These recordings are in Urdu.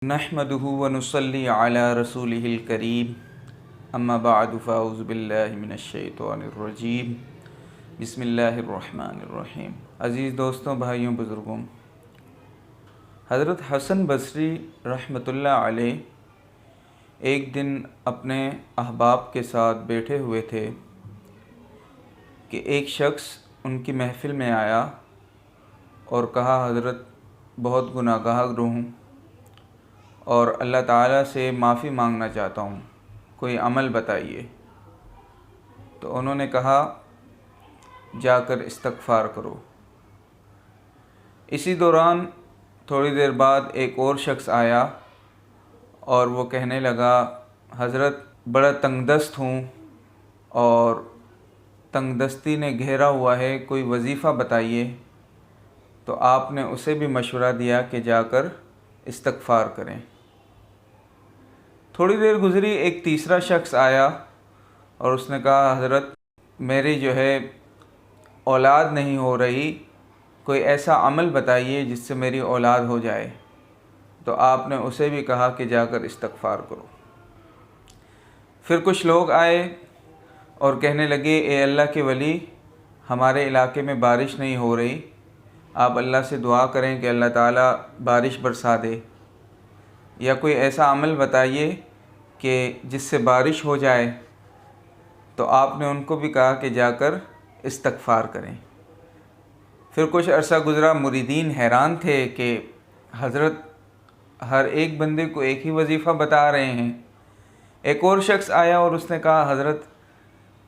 نحمده ونصلي على رسوله الكريم اما بعد فاعوذ باللہ من الشیطان الرجیم بسم اللہ الرحمن الرحیم۔ عزیز دوستوں، بھائیوں، بزرگوں، حضرت حسن بصری رحمۃ اللہ علیہ ایک دن اپنے احباب کے ساتھ بیٹھے ہوئے تھے کہ ایک شخص ان کی محفل میں آیا اور کہا، حضرت بہت گناہ گار ہوں اور اللہ تعالیٰ سے معافی مانگنا چاہتا ہوں، کوئی عمل بتائیے۔ تو انہوں نے کہا، جا کر استغفار کرو۔ اسی دوران تھوڑی دیر بعد ایک اور شخص آیا اور وہ کہنے لگا، حضرت بڑا تنگ دست ہوں اور تنگ دستی نے گھیرا ہوا ہے، کوئی وظیفہ بتائیے۔ تو آپ نے اسے بھی مشورہ دیا کہ جا کر استغفار کریں۔ تھوڑی دیر گزری، ایک تیسرا شخص آیا اور اس نے کہا، حضرت میری اولاد نہیں ہو رہی، کوئی ایسا عمل بتائیے جس سے میری اولاد ہو جائے۔ تو آپ نے اسے بھی کہا کہ جا کر استغفار کرو۔ پھر کچھ لوگ آئے اور کہنے لگے، اے اللہ کے ولی، ہمارے علاقے میں بارش نہیں ہو رہی، آپ اللہ سے دعا کریں کہ اللہ تعالیٰ بارش برسا دے، یا کوئی ایسا عمل بتائیے کہ جس سے بارش ہو جائے۔ تو آپ نے ان کو بھی کہا کہ جا کر استغفار کریں۔ پھر کچھ عرصہ گزرا، مریدین حیران تھے کہ حضرت ہر ایک بندے کو ایک ہی وظیفہ بتا رہے ہیں۔ ایک اور شخص آیا اور اس نے کہا، حضرت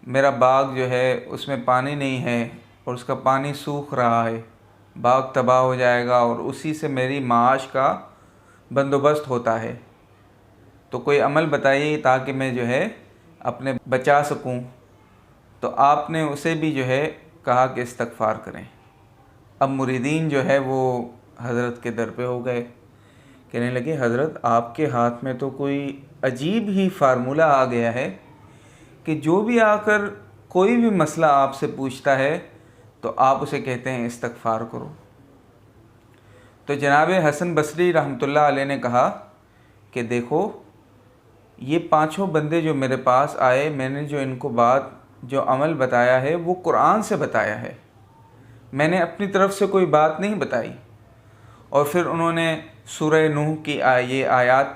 میرا باغ اس میں پانی نہیں ہے اور اس کا پانی سوکھ رہا ہے، باغ تباہ ہو جائے گا اور اسی سے میری معاش کا بندوبست ہوتا ہے، تو کوئی عمل بتائیے تاکہ میں اپنے بچا سکوں۔ تو آپ نے اسے بھی کہا کہ استغفار کریں۔ اب مریدین وہ حضرت کے در پہ ہو گئے، کہنے لگے، حضرت آپ کے ہاتھ میں تو کوئی عجیب ہی فارمولہ آ گیا ہے کہ جو بھی آ کر کوئی بھی مسئلہ آپ سے پوچھتا ہے تو آپ اسے کہتے ہیں استغفار کرو۔ تو جناب حسن بصری رحمۃ اللہ علیہ نے کہا کہ دیکھو، یہ پانچوں بندے جو میرے پاس آئے، میں نے ان کو جو عمل بتایا ہے وہ قرآن سے بتایا ہے، میں نے اپنی طرف سے کوئی بات نہیں بتائی۔ اور پھر انہوں نے سورہ نوح کی یہ آیات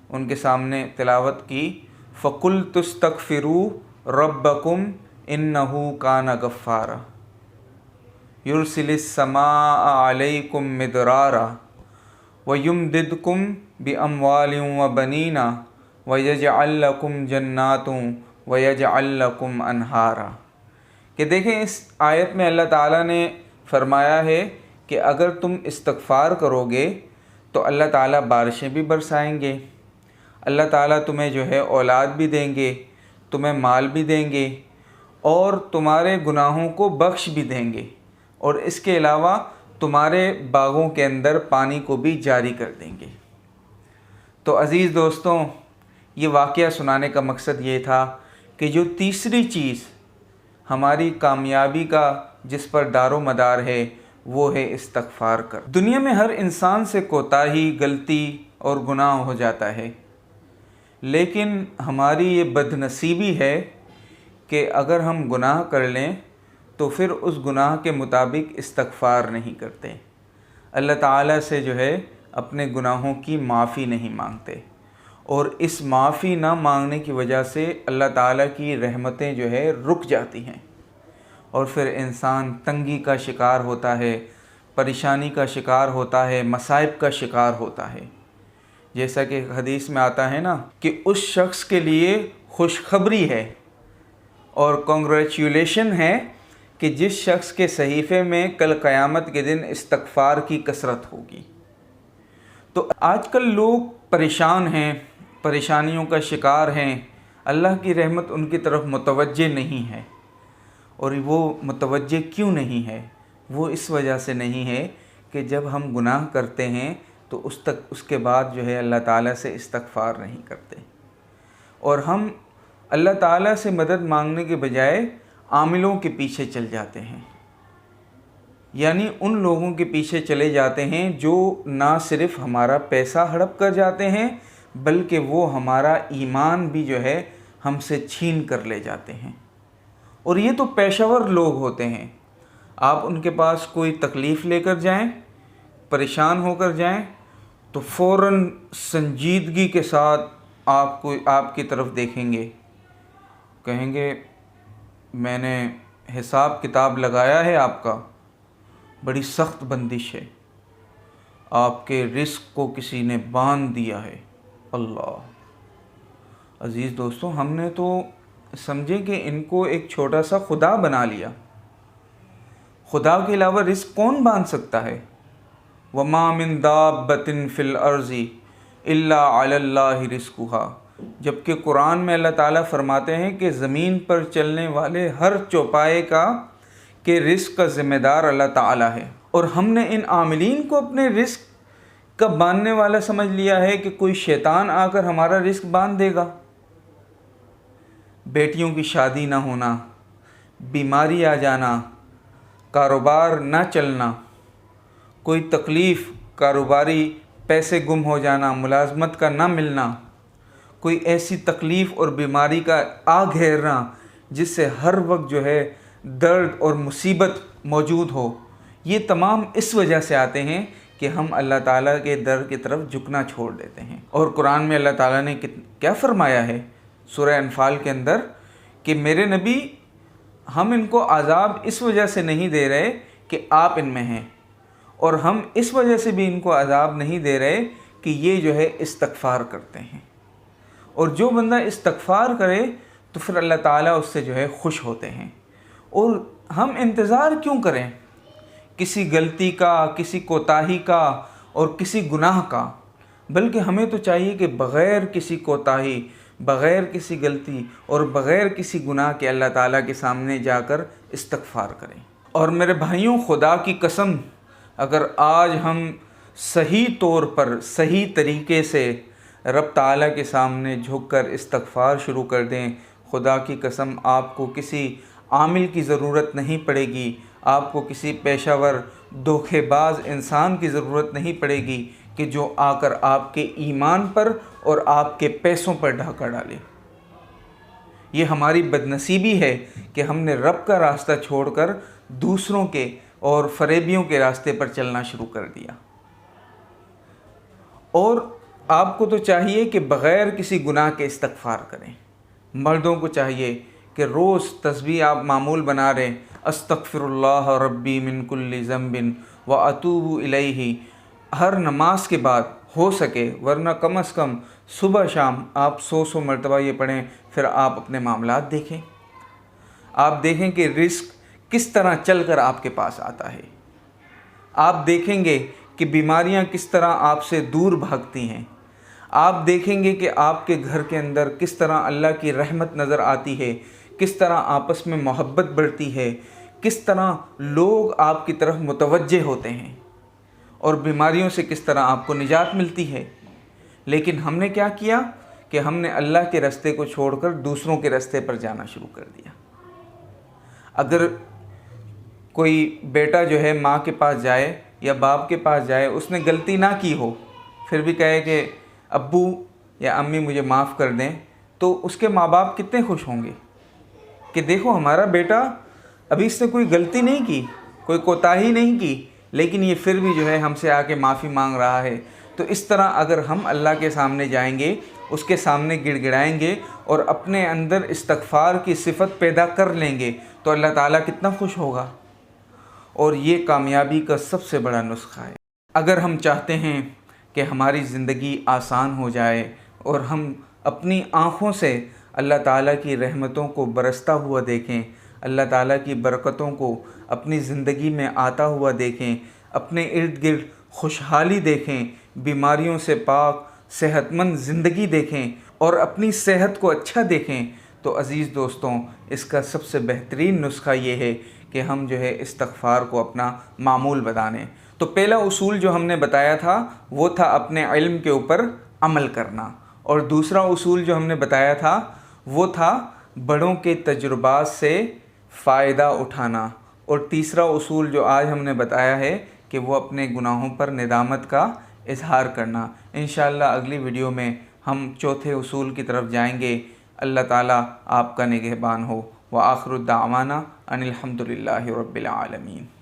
ان کے سامنے تلاوت کی، فَقُلْتُ اسْتَغْفِرُوا رَبَّكُمْ إِنَّهُ كَانَ غَفَّارًا يُرْسِلِ السَّمَاءَ عَلَيْكُمْ مِدْرَارًا وَيُمْدِدْكُمْ بِأَمْوَالٍ وَبَنِينَ وَيَجْعَلْ لَكُمْ جَنَّاتٌ وَيَجْعَلْ لَكُمْ أَنْهَارًا۔ کہ دیکھیں، اس آیت میں اللہ تعالیٰ نے فرمایا ہے کہ اگر تم استغفار کرو گے تو اللہ تعالیٰ بارشیں بھی برسائیں گے، اللہ تعالیٰ تمہیں اولاد بھی دیں گے، تمہیں مال بھی دیں گے اور تمہارے گناہوں کو بخش بھی دیں گے، اور اس کے علاوہ تمہارے باغوں کے اندر پانی کو بھی جاری کر دیں گے۔ تو عزیز دوستوں، یہ واقعہ سنانے کا مقصد یہ تھا کہ جو تیسری چیز ہماری کامیابی کا جس پر دار و مدار ہے وہ ہے استغفار کر۔ دنیا میں ہر انسان سے کوتاہی، غلطی اور گناہ ہو جاتا ہے، لیکن ہماری یہ بد نصیبی ہے کہ اگر ہم گناہ کر لیں تو پھر اس گناہ کے مطابق استغفار نہیں کرتے، اللہ تعالیٰ سے اپنے گناہوں کی معافی نہیں مانگتے، اور اس معافی نہ مانگنے کی وجہ سے اللہ تعالیٰ کی رحمتیں رک جاتی ہیں، اور پھر انسان تنگی کا شکار ہوتا ہے، پریشانی کا شکار ہوتا ہے، مصائب کا شکار ہوتا ہے۔ جیسا کہ حدیث میں آتا ہے نا کہ اس شخص کے لیے خوشخبری ہے اور کنگریچولیشن ہے کہ جس شخص کے صحیفے میں کل قیامت کے دن استغفار کی کثرت ہوگی۔ تو آج کل لوگ پریشان ہیں، پریشانیوں کا شکار ہیں، اللہ کی رحمت ان کی طرف متوجہ نہیں ہے، اور وہ متوجہ کیوں نہیں ہے؟ وہ اس وجہ سے نہیں ہے کہ جب ہم گناہ کرتے ہیں تو اس کے بعد اللہ تعالیٰ سے استغفار نہیں کرتے، اور ہم اللہ تعالیٰ سے مدد مانگنے کے بجائے عاملوں کے پیچھے چل جاتے ہیں۔ یعنی ان لوگوں کے پیچھے چلے جاتے ہیں جو نہ صرف ہمارا پیسہ ہڑپ کر جاتے ہیں بلکہ وہ ہمارا ایمان بھی جو ہے ہم سے چھین کر لے جاتے ہیں۔ اور یہ تو پیشہ ور لوگ ہوتے ہیں، آپ ان کے پاس کوئی تکلیف لے کر جائیں، پریشان ہو کر جائیں تو فوراً سنجیدگی کے ساتھ آپ کی طرف دیکھیں گے، کہیں گے میں نے حساب کتاب لگایا ہے، آپ کا بڑی سخت بندش ہے، آپ کے رزق کو کسی نے باندھ دیا ہے۔ اللہ عزیز دوستو، ہم نے تو سمجھے کہ ان کو ایک چھوٹا سا خدا بنا لیا۔ خدا کے علاوہ رزق کون باندھ سکتا ہے؟ وَمَا مِن دَابَّةٍ فِي الْأَرْضِ إِلَّا عَلَى اللَّهِ رِزْقُهَا، جبکہ قرآن میں اللہ تعالیٰ فرماتے ہیں کہ زمین پر چلنے والے ہر چوپائے کا کہ رزق کا ذمہ دار اللہ تعالیٰ ہے، اور ہم نے ان عاملین کو اپنے رزق کا باندھنے والا سمجھ لیا ہے کہ کوئی شیطان آ کر ہمارا رزق باندھ دے گا۔ بیٹیوں کی شادی نہ ہونا، بیماری آ جانا، کاروبار نہ چلنا، کوئی تکلیف، کاروباری پیسے گم ہو جانا، ملازمت کا نہ ملنا، کوئی ایسی تکلیف اور بیماری کا آ گھیرنا جس سے ہر وقت جو ہے درد اور مصیبت موجود ہو، یہ تمام اس وجہ سے آتے ہیں کہ ہم اللہ تعالیٰ کے در کی طرف جھکنا چھوڑ دیتے ہیں۔ اور قرآن میں اللہ تعالیٰ نے کیا فرمایا ہے سورہ انفال کے اندر کہ میرے نبی، ہم ان کو عذاب اس وجہ سے نہیں دے رہے کہ آپ ان میں ہیں، اور ہم اس وجہ سے بھی ان کو عذاب نہیں دے رہے کہ یہ جو ہے استغفار کرتے ہیں، اور جو بندہ استغفار کرے تو پھر اللہ تعالیٰ اس سے جو ہے خوش ہوتے ہیں۔ اور ہم انتظار کیوں کریں کسی غلطی کا، کسی کوتاہی کا اور کسی گناہ کا؟ بلکہ ہمیں تو چاہیے کہ بغیر کسی کوتاہی، بغیر کسی غلطی اور بغیر کسی گناہ کے اللہ تعالیٰ کے سامنے جا کر استغفار کریں۔ اور میرے بھائیوں، خدا کی قسم، اگر آج ہم صحیح طور پر، صحیح طریقے سے رب تعالیٰ کے سامنے جھک کر استغفار شروع کر دیں، خدا کی قسم آپ کو کسی عامل کی ضرورت نہیں پڑے گی، آپ کو کسی پیشہ ور دھوکے باز انسان کی ضرورت نہیں پڑے گی کہ جو آ کر آپ کے ایمان پر اور آپ کے پیسوں پر ڈاکہ ڈالے۔ یہ ہماری بدنصیبی ہے کہ ہم نے رب کا راستہ چھوڑ کر دوسروں کے اور فریبیوں کے راستے پر چلنا شروع کر دیا۔ اور آپ کو تو چاہیے کہ بغیر کسی گناہ کے استغفار کریں۔ مردوں کو چاہیے کہ روز تسبیح آپ معمول بنا رہے، استغفر اللہ ربی من کل ذنب واتوب الیہ، ہر نماز کے بعد ہو سکے، ورنہ کم از کم صبح شام آپ 100 مرتبہ یہ پڑھیں، پھر آپ اپنے معاملات دیکھیں۔ آپ دیکھیں کہ رزق کس طرح چل کر آپ کے پاس آتا ہے، آپ دیکھیں گے کہ بیماریاں کس طرح آپ سے دور بھاگتی ہیں، آپ دیکھیں گے کہ آپ کے گھر کے اندر کس طرح اللہ کی رحمت نظر آتی ہے، کس طرح آپس میں محبت بڑھتی ہے، کس طرح لوگ آپ کی طرف متوجہ ہوتے ہیں، اور بیماریوں سے کس طرح آپ کو نجات ملتی ہے۔ لیکن ہم نے کیا کیا کہ ہم نے اللہ کے راستے کو چھوڑ کر دوسروں کے راستے پر جانا شروع کر دیا۔ اگر کوئی بیٹا جو ہے ماں کے پاس جائے یا باپ کے پاس جائے، اس نے غلطی نہ کی ہو، پھر بھی کہے کہ ابو یا امی مجھے معاف کر دیں، تو اس کے ماں باپ کتنے خوش ہوں گے کہ دیکھو ہمارا بیٹا ابھی اس نے کوئی غلطی نہیں کی، کوئی کوتاہی نہیں کی، لیکن یہ پھر بھی جو ہے ہم سے آ کے معافی مانگ رہا ہے۔ تو اس طرح اگر ہم اللہ کے سامنے جائیں گے، اس کے سامنے گڑ گڑائیں گے اور اپنے اندر استغفار کی صفت پیدا کر لیں گے تو اللہ تعالیٰ کتنا خوش ہوگا۔ اور یہ کامیابی کا سب سے بڑا نسخہ ہے۔ اگر ہم چاہتے ہیں کہ ہماری زندگی آسان ہو جائے اور ہم اپنی آنکھوں سے اللہ تعالیٰ کی رحمتوں کو برستا ہوا دیکھیں، اللہ تعالیٰ کی برکتوں کو اپنی زندگی میں آتا ہوا دیکھیں، اپنے ارد گرد خوشحالی دیکھیں، بیماریوں سے پاک صحت مند زندگی دیکھیں اور اپنی صحت کو اچھا دیکھیں، تو عزیز دوستوں، اس کا سب سے بہترین نسخہ یہ ہے کہ ہم جو ہے استغفار کو اپنا معمول بنائیں۔ تو پہلا اصول جو ہم نے بتایا تھا وہ تھا اپنے علم کے اوپر عمل کرنا، اور دوسرا اصول جو ہم نے بتایا تھا وہ تھا بڑوں کے تجربات سے فائدہ اٹھانا، اور تیسرا اصول جو آج ہم نے بتایا ہے کہ وہ اپنے گناہوں پر ندامت کا اظہار کرنا۔ انشاءاللہ اگلی ویڈیو میں ہم چوتھے اصول کی طرف جائیں گے۔ اللہ تعالیٰ آپ کا نگہبان ہو۔ وآخر الدعوانا ان الحمد للہ رب العالمین۔